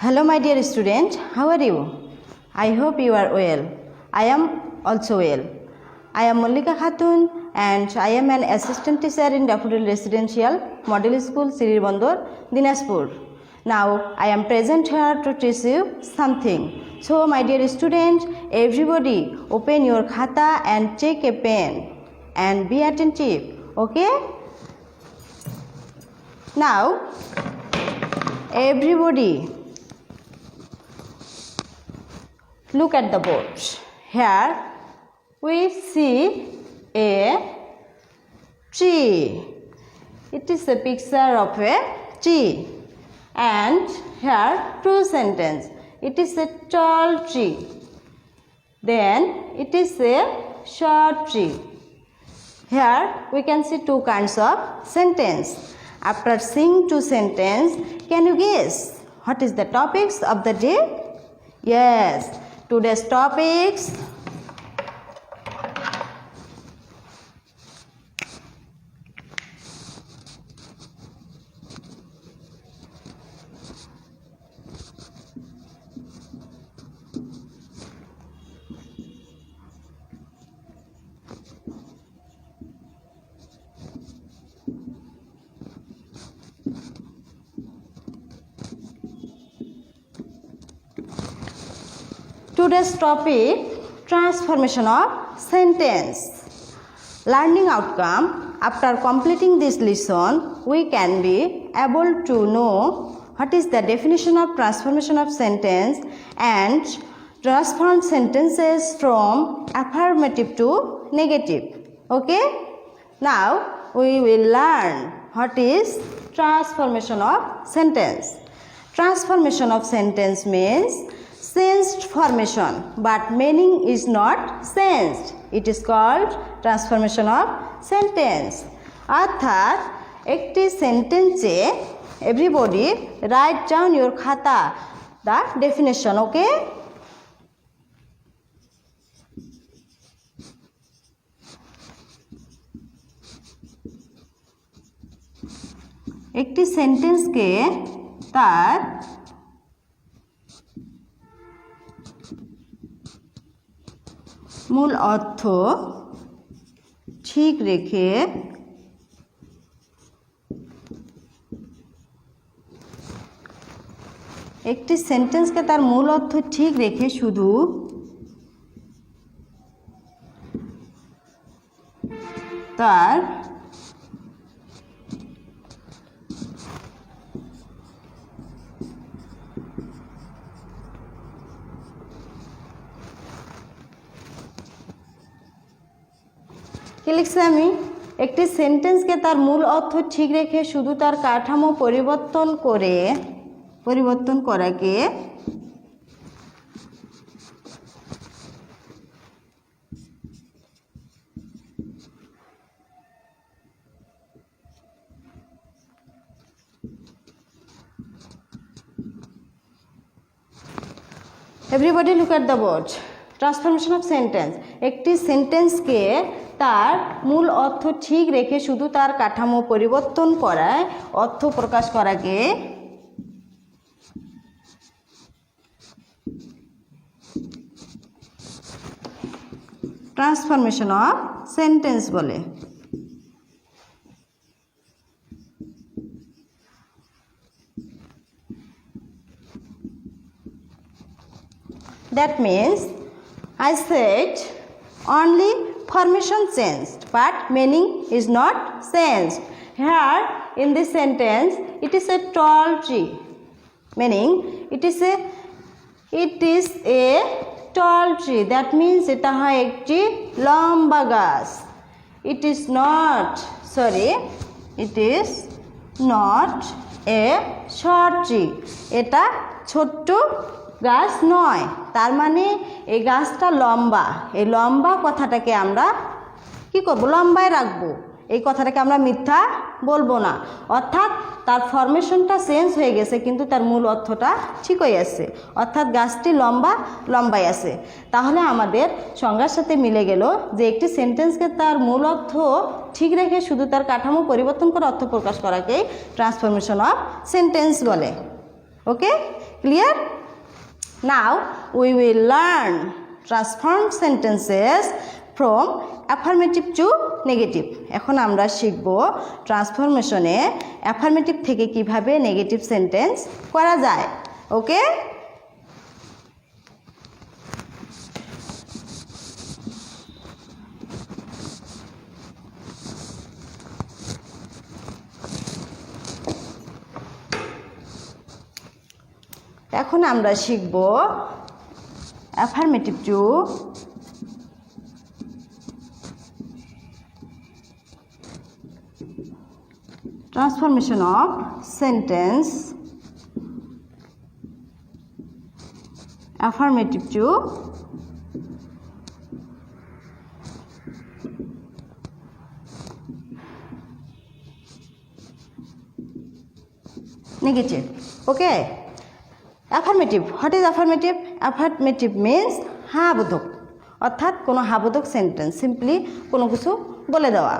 Hello my dear student, how are you? I hope you are well. I am also well. I am Mallika Khatun and I am an assistant teacher in Daffodil Residential Model School, Siribondor, Dinajpur. Now I am present here to teach you something. So my dear student, everybody open your khata and take a pen and be attentive. Okay? Now everybody look at the board. Here we see a tree. It is a picture of a tree. And here two sentences. It is a tall tree. Then it is a short tree. Here we can see two kinds of sentence. After seeing two sentences, can you guess what is the topics of the day? Yes, today's topics Today's topic, transformation of sentence. Learning outcome. After completing this lesson, we can be able to know what is the definition of transformation of sentence and transform sentences from affirmative to negative. Okay? Now, we will learn what is transformation of sentence. Transformation of sentence means changed formation, but meaning is not changed. It is called transformation of sentence. অর্থাৎ একটি সেন্টেন্সে everybody write down your khata the definition. Okay? একটি সেন্টেন্সকে তার মূল অর্থ ঠিক রেখে একটি সেন্টেন্সকে তার মূল অর্থ ঠিক রেখে শুধু তার কি লিখছি আমি একটি সেন্টেন্সকে তার মূল অর্থ ঠিক রেখে শুধু তার কাঠামো পরিবর্তন করাকে Everybody look at the word. Transformation of sentence. একটি সেন্টেন্সকে তার মূল অর্থ ঠিক রেখে শুধু তার কাঠামো পরিবর্তন করায় অর্থ প্রকাশ করাকে ট্রান্সফরমেশন অফ সেন্টেন্স বলে। That means I said only formation changed but meaning is not changed. Here in this sentence it is a tall tree, meaning it is a tall tree. That means এটা হয় একটি লম্বা গাছ. It is not a short tree. এটা ছোট্ট গাছ নয়, তার মানে এই গাছটা লম্বা। এই লম্বা কথাটাকে আমরা কি করব, লম্বায় রাখবো। এই কথাটাকে আমরা মিথ্যা বলবো না, অর্থাৎ তার ফরমেশনটা চেঞ্জ হয়ে গেছে কিন্তু তার মূল অর্থটা ঠিকই আছে, অর্থাৎ গাছটি লম্বায় আছে। তাহলে আমাদের সংজ্ঞার সাথে মিলে গেল যে একটি সেন্টেন্সকে তার মূল অর্থ ঠিক রেখে শুধু তার কাঠামো পরিবর্তন করে অর্থ প্রকাশ করাকেই ট্রান্সফরমেশন অফ সেন্টেন্স বলে। Okay, clear? Now we will learn transform sentences from affirmative to negative. এখন আমরা শিখব ট্রান্সফরমেশনে অ্যাফার্মেটিভ থেকে কিভাবে নেগেটিভ সেন্টেন্স করা যায়। ওকে, এখন আমরা শিখব affirmative two transformation of sentence affirmative to negative. Okay, affirmative. What is affirmative? Affirmative means হ্যাঁ বোধক, অর্থাৎ কোনো হাবোধক সেন্টেন্স, সিম্পলি কোনো কিছু বলে দেওয়া।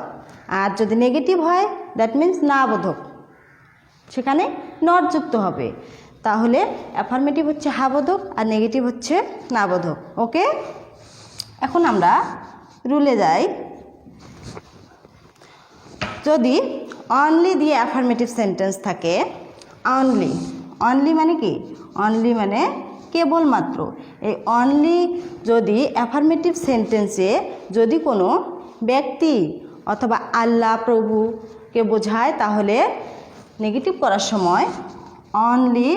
আর যদি নেগেটিভ হয় দ্যাট মিন্স না বোধক, সেখানে নট যুক্ত হবে। তাহলে অ্যাফার্মেটিভ হচ্ছে হাবোধক আর নেগেটিভ হচ্ছে না বোধক। ওকে, এখন আমরা রুলে যাই। যদি অনলি দিয়ে অ্যাফার্মেটিভ সেন্টেন্স থাকে, অনলি, অনলি মানে কি? অনলি মানে কেবলমাত্র। এই অনলি যদি অ্যাফার্মেটিভ সেন্টেন্সে যদি কোনো ব্যক্তি অথবা আল্লাহ প্রভুকে বোঝায়, তাহলে নেগেটিভ করার সময় অনলি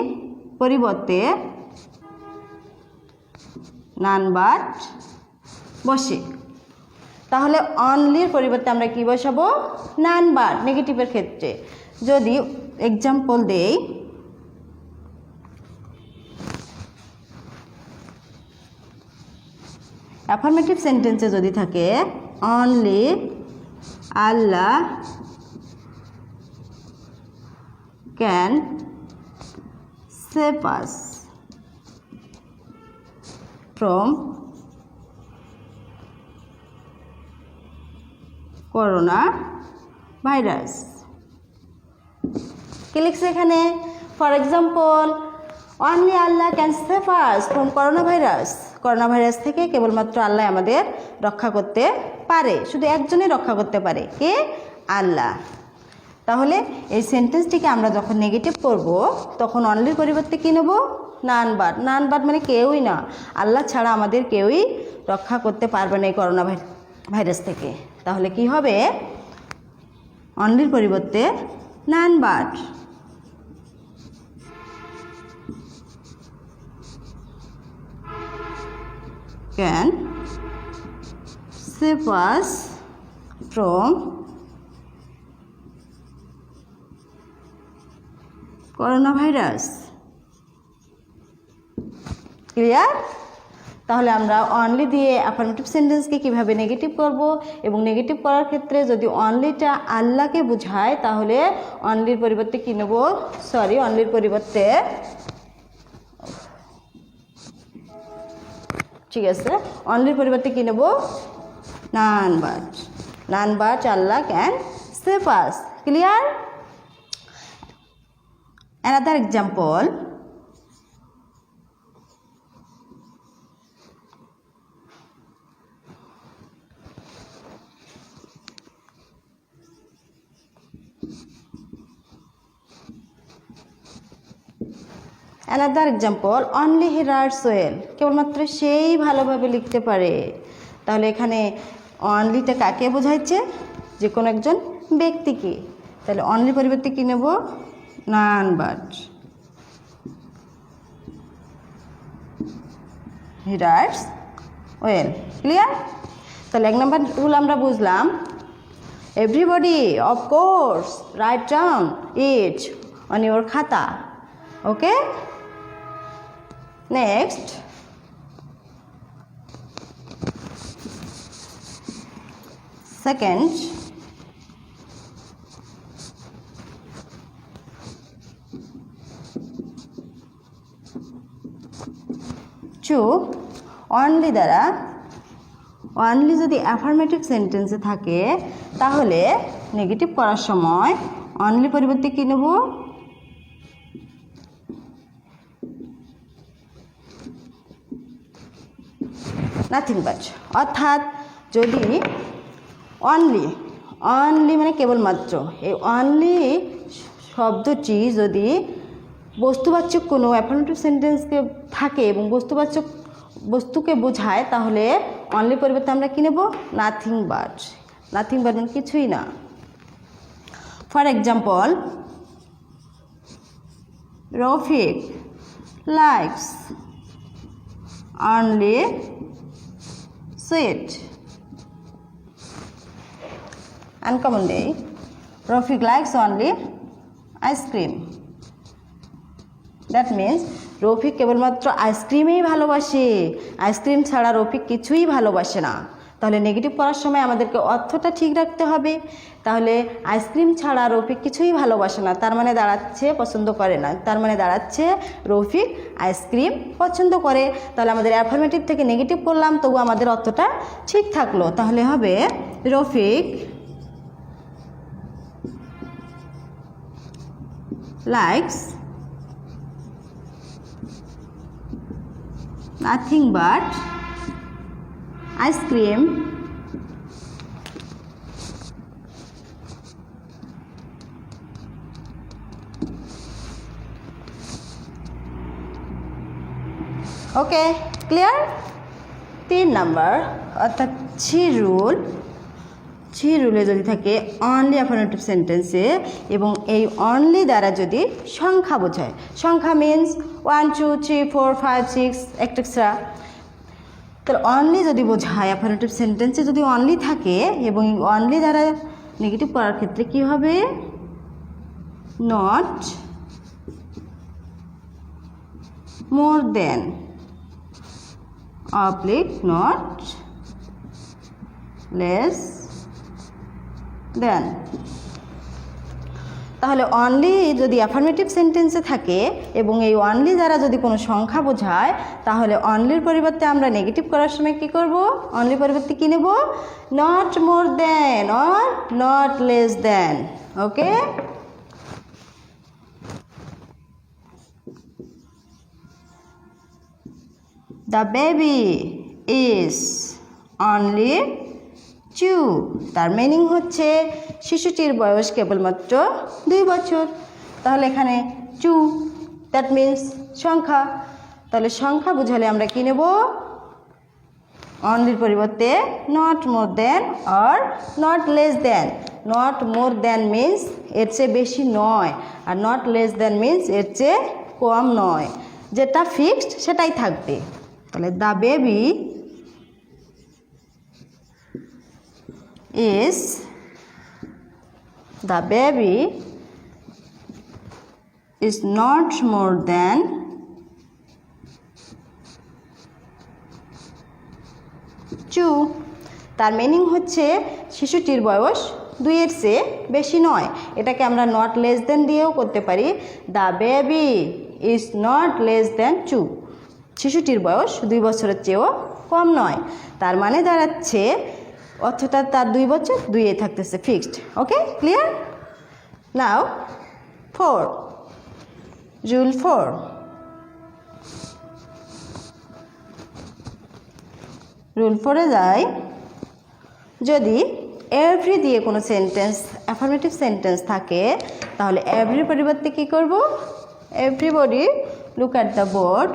পরিবর্তে নান বাট বসে। তাহলে অনলির পরিবর্তে আমরা কি বসাবো? নান বাট নেগেটিভের ক্ষেত্রে। যদি এক্সাম্পল দেই, অ্যাফার্মেটিভ সেন্টেন্সে যদি থাকে only Allah can save us from corona virus. কি লিখছে এখানে? For example, only Allah can save us from corona virus. Corona virus থেকে কেবলমাত্র আল্লাহ আমাদের রক্ষা করতে পারে, শুধু একজনই রক্ষা করতে পারে, কে? আল্লাহ। তাহলে এই সেন্টেন্সটিকে আমরা যখন নেগেটিভ করব, তখন অনলির পরিবর্তে কী নেব? None but. নান বাট মানে কেউই না, আল্লাহ ছাড়া আমাদের কেউই রক্ষা করতে পারবে না এই করোনা ভাইরাস থেকে। তাহলে কি হবে? অনলির পরিবর্তে none but. Can save us from coronavirus. Clear? তাহলে আমরা অনলি দিয়ে অ্যাফার্মেটিভ সেন্টেন্সকে কীভাবে নেগেটিভ করব, এবং নেগেটিভ করার ক্ষেত্রে যদি অনলিটা আল্লাহকে বোঝায়, তাহলে অনলির পরিবর্তে কী নেব? অনলির পরিবর্তে, ঠিক আছে, অনলির পরিবর্তে কী নেব? None but. None but Allah can save us. Clear? Another example, another example, only he writes well. কেবলমাত্র সেই ভালোভাবে লিখতে পারে। তাহলে এখানে অনলিটা কাকে বোঝাচ্ছে? যে কোনো একজন ব্যক্তিকে। তাহলে অনলি পরিবর্তে কী নেব? None but. He writes well. Clear? তাহলে 1 নম্বর রুল আমরা বুঝলাম, everybody of course write down it on your খাতা। ওকে, নেক্সট, সেকেন্ড, টু অনলি দ্বারা, অনলি যদি অ্যাফার্মেটিভ সেন্টেন্সে থাকে, তাহলে নেগেটিভ করার সময় অনলি পরিবর্তে কী নেব? Nothing but. অর্থাৎ যদি অনলি, অনলি মানে কেবলমাত্র, এই অনলি শব্দটি যদি বস্তুবাচক কোনো অ্যাফার্মেটিভ সেন্টেন্সকে থাকে এবং বস্তুকে বোঝায়, তাহলে অনলি পরিবর্তে আমরা কী নেব? Nothing but. নাথিং বাট মানে কিছুই না। For example, Rafiq likes only sweet. Uncommon দেই, Rafiq likes only ice cream. That means Rafiq কেবলমাত্র আইসক্রিমেই ভালোবাসে, আইসক্রিম ছাড়া রফিক কিছুই ভালোবাসে না। তাহলে নেগেটিভ করার সময় আমাদেরকে অর্থটা ঠিক রাখতে হবে। তাহলে আইসক্রিম ছাড়া রফিক কিছুই ভালোবাসে না, তার মানে দাঁড়াচ্ছে পছন্দ করে না, তার মানে দাঁড়াচ্ছে রফিক আইসক্রিম পছন্দ করে। তাহলে আমাদের অ্যাফার্মেটিভ থেকে নেগেটিভ করলাম, তবু আমাদের অর্থটা ঠিক থাকলো। তাহলে হবে Rafiq likes nothing but ice cream okay clear. 3 number অর্থাৎ ছি রুলে যদি থাকে অনলি অ্যাফার্মেটিভ সেন্টেন্সে এবং এই অনলি দ্বারা যদি সংখ্যা বোঝায়, সংখ্যা মিন্স 1 2 3 4 5 6 এটসেট্রা। তাহলে অনলি যদি বোঝায় অ্যাফার্মেটিভ সেন্টেন্সে যদি অনলি থাকে এবং অনলি দ্বারা নেগেটিভ করার ক্ষেত্রে কি হবে? Not more than oblique not less than. তাহলে অনলি যদি অ্যাফার্মেটিভ সেন্টেন্সে থাকে এবং এই অনলি দ্বারা যদি কোনো সংখ্যা বোঝায়, তাহলে অনলির পরিবর্তে আমরা নেগেটিভ করার সময় কি করব? অনলির পরিবর্তে কি নেব? Not more than or not less then. Okay, the baby is only 2। তার মিনিং হচ্ছে শিশুটির বয়স কেবলমাত্র 2 বছর। তাহলে এখানে 2 দ্যাট মিন্স সংখ্যা। তাহলে সংখ্যা বোঝালে আমরা কি নেব? অনলির পরিবর্তে not more than or not less than. Not more than means এর চেয়ে বেশি নয়, আর নট লেস দেন মিন্স এর চেয়ে কম নয়। যেটা ফিক্সড সেটাই থাকবে। তাহলে the baby is not more than 2। তার মিনিং হচ্ছে শিশুটির বয়স 2 এর চেয়ে বেশি নয়। এটাকে আমরা নট লেস দেন দিয়েও করতে পারি। The baby is not less দেন 2। শিশুটির বয়স 2 বছরের চেয়েও কম নয়। তার মানে দাঁড়াচ্ছে অর্থটা তার 2 বছর 2 এ থাকতেছে fixed. Okay clear. Now 4, rule 4। Rule 4-এ যাই। যদি এভরি দিয়ে কোনো সেন্টেন্স অ্যাফার্মেটিভ সেন্টেন্স থাকে, তাহলে এভরির পরিবর্তে কী করব? Everybody look at the board.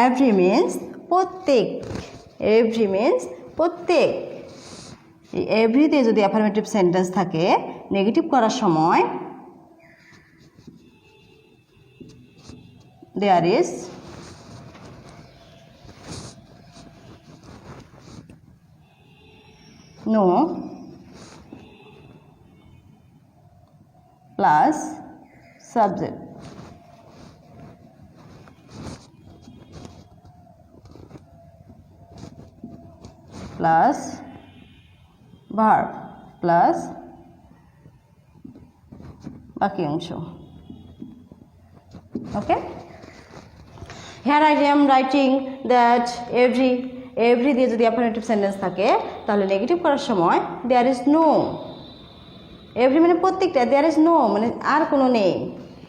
Every means প্রত্যেক। এভরি মিন্স প্রত্যেক। এই এভরিতে যদি অ্যাফার্মেটিভ সেন্টেন্স থাকে, নেগেটিভ করার সময় there is no plus subject. Plus verb plus বাকি অংশ। Okay, here I am writing that every দিয়ে যদি অ্যাফার্মেটিভ সেন্টেন্স থাকে, তাহলে নেগেটিভ করার সময় দেয়ার ইজ নো। এভরি মানে প্রত্যেকটা, দেয়ার ইজ নো মানে আর কোনো নেই,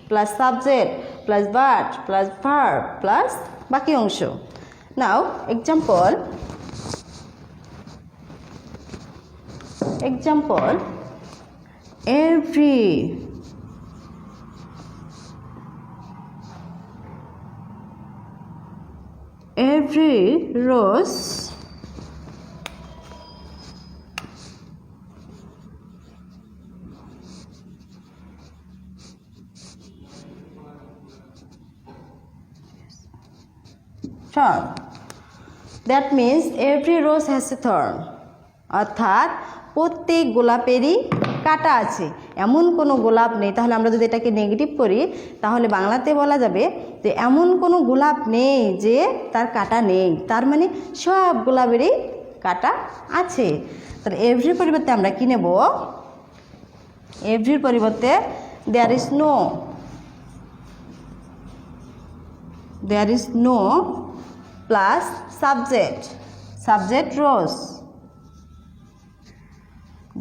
plus subject plus but plus verb plus বাকি অংশ। নাও example every rose thorn. That means every rose has a thorn. অর্থাৎ প্রত্যেক গোলাপেরই কাঁটা আছে, এমন কোনো গোলাপ নেই। তাহলে আমরা যদি এটাকে নেগেটিভ করি তাহলে বাংলাতে বলা যাবে যে এমন কোনো গোলাপ নেই যে তার কাঁটা নেই, তার মানে সব গোলাপেরই কাঁটা আছে। তাহলে এভরির পরিবর্তে আমরা কি নেব? এভরির পরিবর্তে there is no plus subject rose.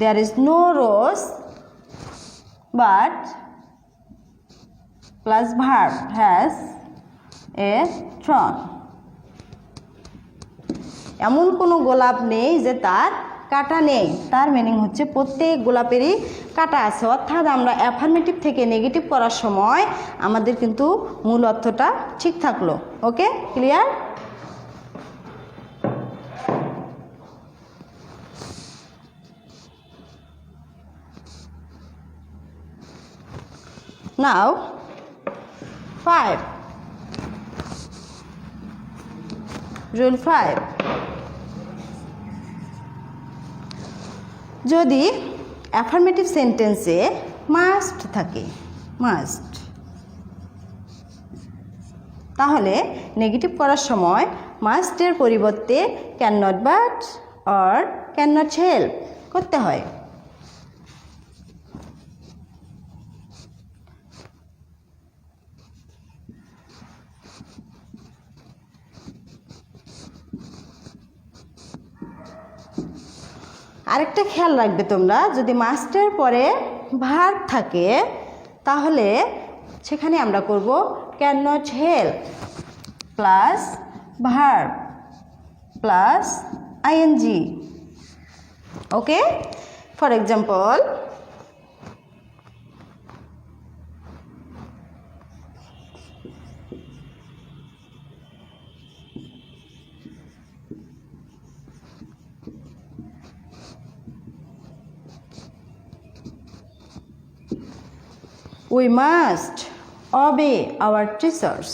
There is no rose but plus verb has a thorn. এমন কোনো গোলাপ নেই যে তার কাঁটা নেই, তার মিনিং হচ্ছে প্রত্যেক গোলাপেরই কাঁটা আছে। অর্থাৎ আমরা অ্যাফার্মেটিভ থেকে নেগেটিভ করার সময় আমাদের কিন্তু মূল অর্থটা ঠিক থাকলো। ওকে, ক্লিয়ার? Now 5. Rule 5. যদি অ্যাফার্মেটিভ সেন্টেন্সে মাস্ট থাকে, তাহলে নেগেটিভ করার সময় মাস্টের পরিবর্তে can not but or can not help করতে হয়। আরেকটা খেয়াল রাখবে তোমরা, যদি মাস্টের পরে ভার্ব থাকে তাহলে সেখানে আমরা করব cannot help plus verb plus ING. Okay, for example we must obey our teachers.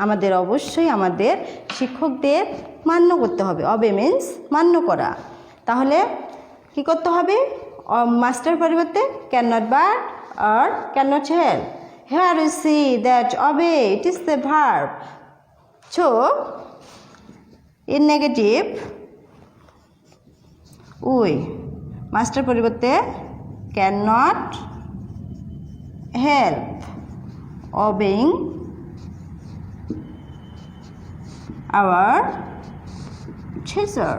আমাদের অবশ্যই আমাদের শিক্ষকদের মান্য করতে হবে। obey means মান্য করা। তাহলে কি করতে হবে? মাস্টার পরিবর্তে can not but or can not help. here we see that obey it is the verb, so in negative we মাস্টার পরিবর্তে can not help obeying our teacher.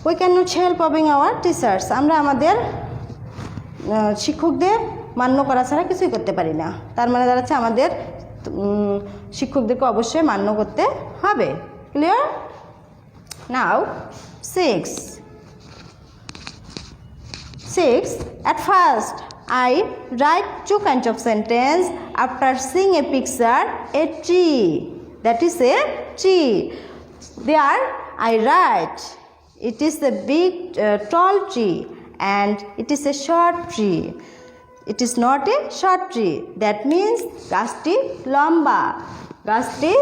We cannot help obeying our teachers. আমরা আমাদের শিক্ষকদের মান্য করা ছাড়া কিছুই করতে পারি না। তার মানে দাঁড়াচ্ছে আমাদের শিক্ষকদেরকে অবশ্যই মান্য করতে হবে। Clear? Now 6. At first I write two kinds of sentence after seeing a picture, a tree, that is a tree. There I write it is a big tall tree and it is a short tree. It is not a short tree. That means গাছটি লম্বা, গাছটি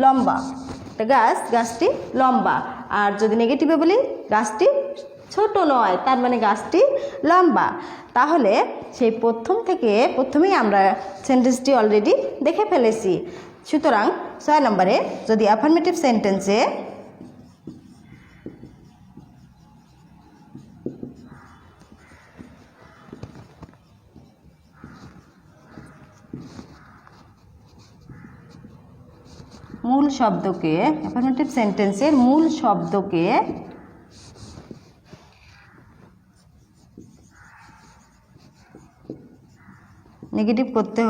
লম্বা, গাছটি লম্বা। আর যদি নেগেটিভে বলি গাছটি ছোট নয়, তার মানে গাছটি লম্বা। তাহলে সেই প্রথমেই আমরা সেন্টেন্সটি অলরেডি দেখে ফেলেছি। সুতরাং 6 নম্বরে যদি অ্যাফার্মেটিভ সেন্টেন্সে মূল শব্দকে, অ্যাফার্মেটিভ সেন্টেন্সের মূল শব্দকে নেগেটিভ করতে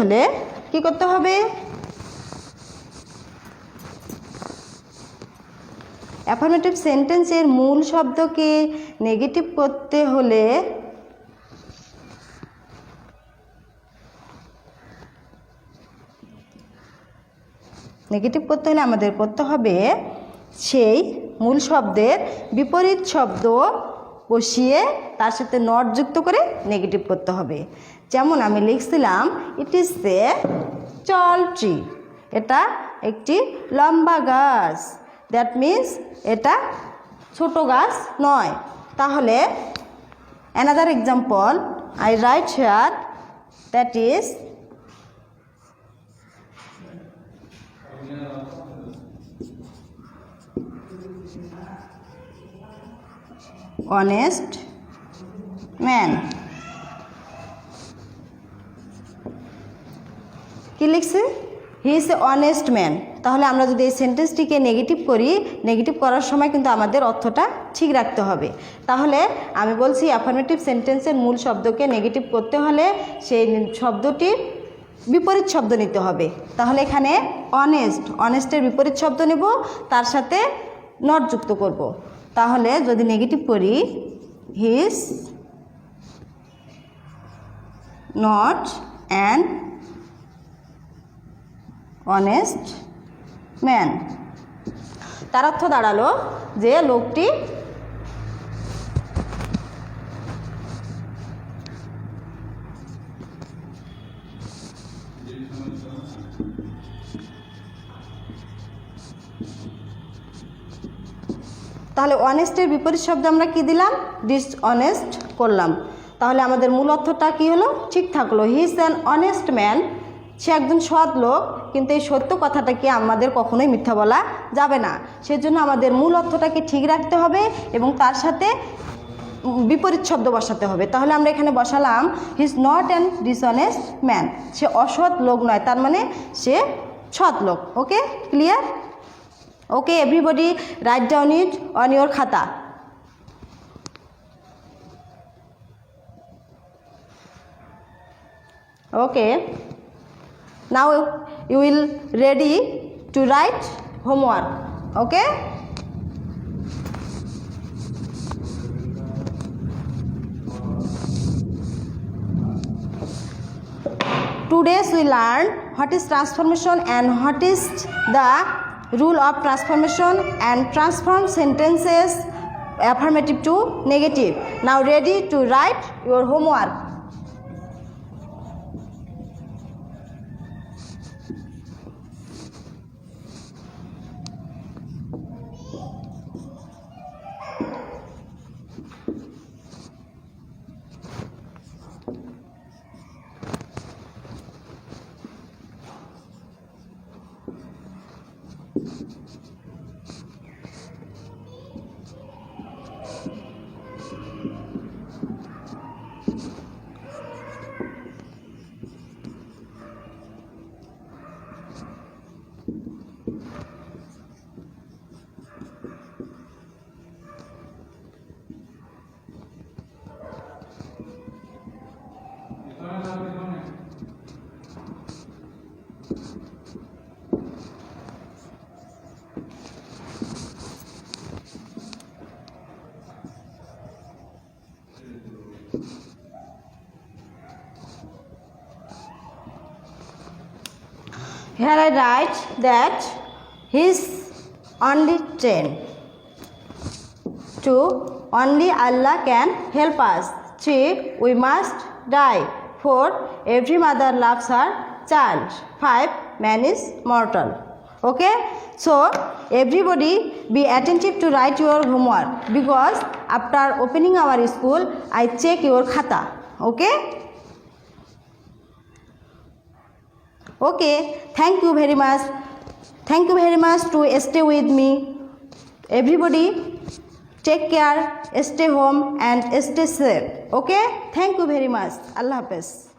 হলে কি করতে হবে? অ্যাফার্মেটিভ সেন্টেন্সের মূল শব্দকে নেগেটিভ করতে হলে আমাদের করতে হবে সেই মূল শব্দের বিপরীত শব্দ বসিয়ে তার সাথে নট যুক্ত করে নেগেটিভ করতে হবে। যেমন আমি লিখছিলাম it is a ton tree, এটা একটি লম্বা গাছ। দ্যাট মিন্স এটা ছোট গাছ নয়। তাহলে another example I right here, that is honest man। কি লিখছে? He is a honest man. তাহলে আমরা যদি এই সেন্টেন্সটিকে নেগেটিভ করি, নেগেটিভ করার সময় কিন্তু আমাদের অর্থটা ঠিক রাখতে হবে। তাহলে আমি বলছি অ্যাফার্মেটিভ সেন্টেন্সের মূল শব্দকে নেগেটিভ করতে হলে সেই শব্দটির বিপরীত শব্দ নিতে হবে। তাহলে এখানে অনেস্টের বিপরীত শব্দ নেব, তার সাথে নট যুক্ত করব। তাহলে যদি নেগেটিভ করি হি is not an honest man, তার অর্থ দাঁড়ালো যে লোকটি তাহলে অনেস্টের বিপরীত শব্দ আমরা কি দিলাম? ডিসঅনেস্ট করলাম। তাহলে আমাদের মূল অর্থটা কি হলো? ঠিক থাকলো। He is an honest man, সে একজন সৎ লোক। কিন্তু এই সত্য কথাটাকে আমাদের কখনোই মিথ্যা বলা যাবে না। সেজন্য আমাদের মূল অর্থটাকে ঠিক রাখতে হবে এবং তার সাথে বিপরীত শব্দ বসাতে হবে। তাহলে আমরা এখানে বসালাম he is not an dishonest man, সে অসৎ লোক নয়, তার মানে সে সৎ লোক। Okay, clear? Okay, everybody write down it on your khata. Okay, now you will ready to write homework. Okay, today we learn what is transformation and what is the rule of transformation and transform sentences affirmative to negative. Now ready to write your homework. Here I write that his only train. 2. Only Allah can help us. 3. We must die. 4. Every mother loves her child. 5. Man is mortal. Okay, so everybody be attentive to write your homework, because after opening our school I check your khata. Okay, okay, thank you very much to stay with me. Everybody take care, stay home and stay safe. Okay, thank you very much. Allah Hafiz.